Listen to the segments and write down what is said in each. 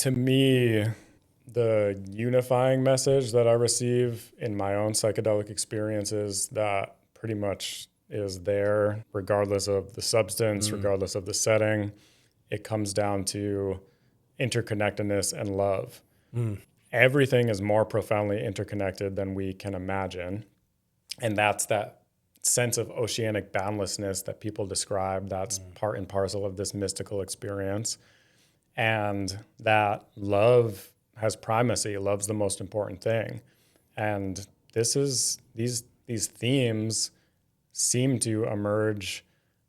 To me, the unifying message that I receive in my own psychedelic experiences that pretty much is there, regardless of the substance, regardless of the setting, it comes down to interconnectedness and love. Everything is more profoundly interconnected than we can imagine. And that's that sense of oceanic boundlessness that people describe. That's part and parcel of this mystical experience. And that love has primacy. Love's the most important thing. And these themes seem to emerge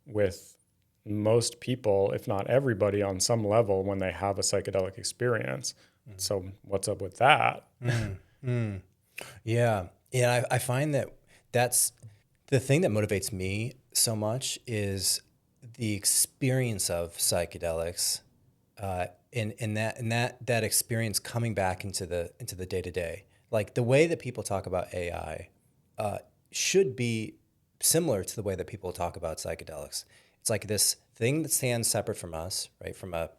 with most people, if not everybody, on some level when they have a psychedelic experience. So what's up with that? Yeah. And I find that that's the thing that motivates me so much is the experience of psychedelics, and that experience coming back into the day to day. Like the way that people talk about AI should be similar to the way that people talk about psychedelics. It's like this thing that stands separate from us, right? From a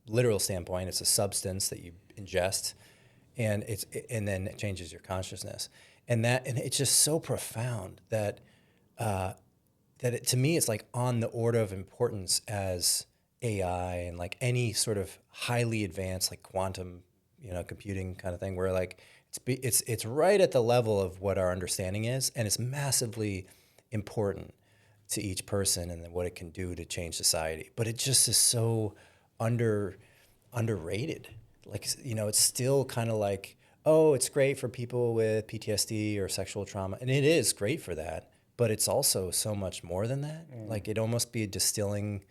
literal standpoint, it's a substance that you ingest, and then it changes your consciousness, and it's just so profound that to me it's like on the order of importance as AI and like any sort of highly advanced like quantum, computing kind of thing, where like it's right at the level of what our understanding is, and it's massively important to each person and then what it can do to change society. But it just is so underrated. Like, it's still kind of like, oh, it's great for people with PTSD or sexual trauma. And it is great for that, but it's also so much more than that. Like it almost be distilling,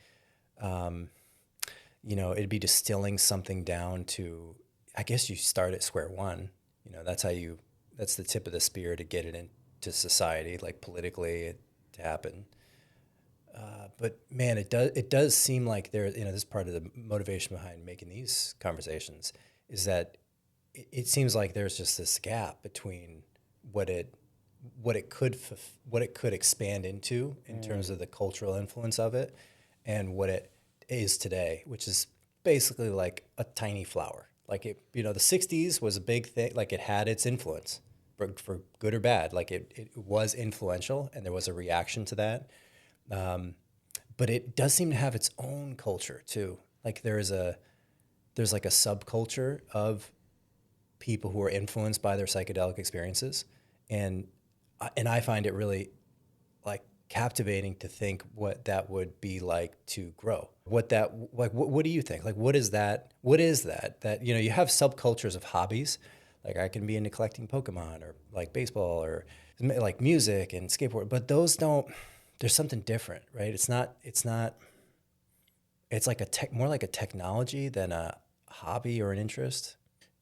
it'd be distilling something down to, I guess you start at square one. That's that's the tip of the spear to get it into society, like politically to happen. But man, it does seem like this is part of the motivation behind making these conversations is that it seems like there's just this gap between what it could expand into in terms of the cultural influence of it and what it is today, which is basically like a tiny flower. Like the 60s was a big thing. Like it had its influence for good or bad. Like it was influential and there was a reaction to that. But it does seem to have its own culture too. Like there's like a subculture of people who are influenced by their psychedelic experiences, and I find it really like captivating to think what that would be like to grow. What do you think? Like what is that? That you have subcultures of hobbies. Like I can be into collecting Pokemon or like baseball or like music and skateboard, but those don't. There's something different, right? It's not, it's like more like a technology than a hobby or an interest.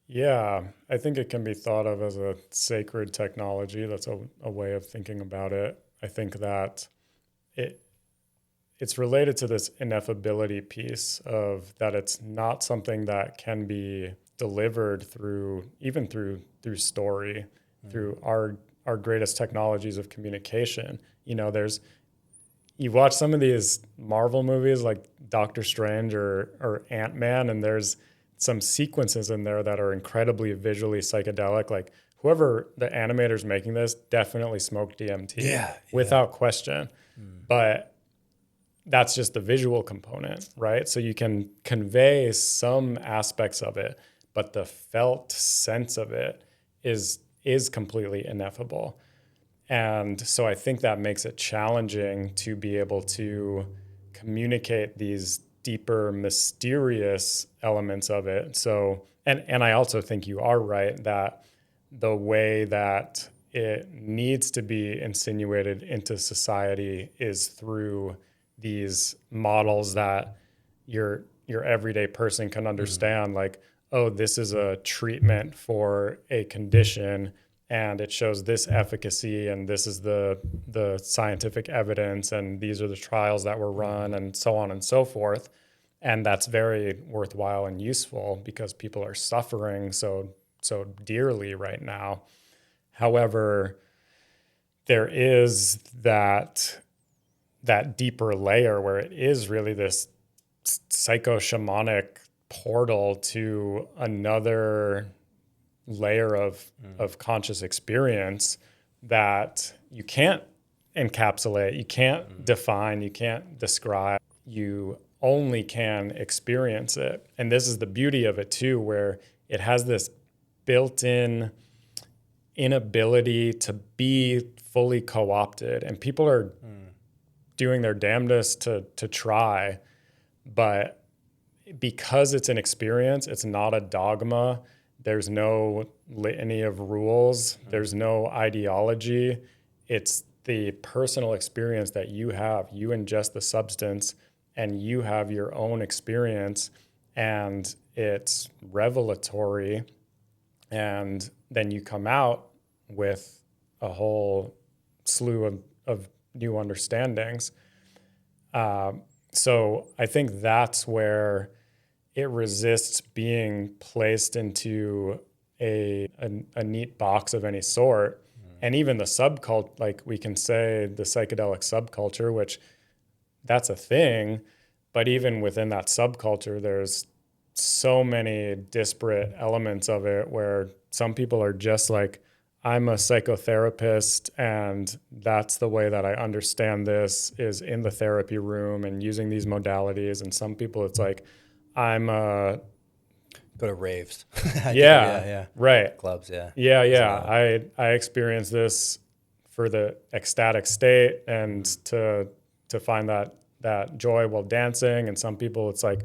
Yeah, I think it can be thought of as a sacred technology. That's a way of thinking about it. I think that it's related to this ineffability piece of that it's not something that can be delivered through story, through our greatest technologies of communication. You watch some of these Marvel movies like Doctor Strange or Ant-Man, and there's some sequences in there that are incredibly visually psychedelic. Like whoever the animators making this definitely smoked DMT without question. But that's just the visual component, right? So you can convey some aspects of it, but the felt sense of it is completely ineffable. And so I think that makes it challenging to be able to communicate these deeper, mysterious elements of it. So, and I also think you are right that the way that it needs to be insinuated into society is through these models that your everyday person can understand, like, oh, this is a treatment for a condition and it shows this efficacy and this is the scientific evidence and these are the trials that were run and so on and so forth. And that's very worthwhile and useful because people are suffering so dearly right now. However, there is that deeper layer where it is really this psycho-shamanic portal to another layer of conscious experience that you can't encapsulate, you can't define, you can't describe. You only can experience it. And this is the beauty of it too, where it has this built-in inability to be fully co-opted, and people are doing their damnedest to try, but because it's an experience, it's not a dogma. There's no litany of rules. There's no ideology. It's the personal experience that you have. You ingest the substance and you have your own experience, and it's revelatory. And then you come out with a whole slew of new understandings. So I think that's where it resists being placed into a neat box of any sort. And even the subculture, like we can say the psychedelic subculture, which that's a thing, but even within that subculture, there's so many disparate elements of it where some people are just like, I'm a psychotherapist and that's the way that I understand this is in the therapy room and using these modalities. And some people it's like, I'm a... Go to raves. Yeah, right. Clubs, yeah. Yeah. I experienced this for the ecstatic state and to find that joy while dancing. And some people it's like,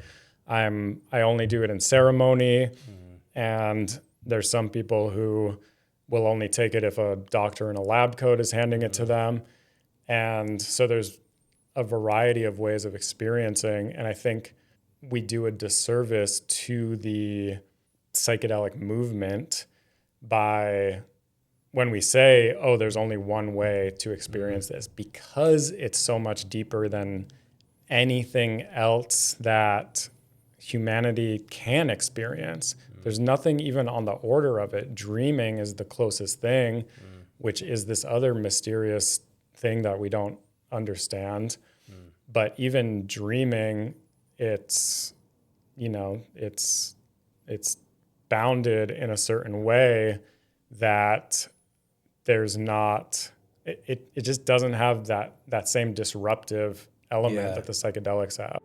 I only do it in ceremony. And there's some people who will only take it if a doctor in a lab coat is handing it to them. And so there's a variety of ways of experiencing. And I think we do a disservice to the psychedelic movement by when we say, oh, there's only one way to experience this, because it's so much deeper than anything else that humanity can experience. There's nothing even on the order of it. Dreaming is the closest thing, which is this other mysterious thing that we don't understand. But even dreaming, it's bounded in a certain way that there's not, it just doesn't have that same disruptive element that the psychedelics have.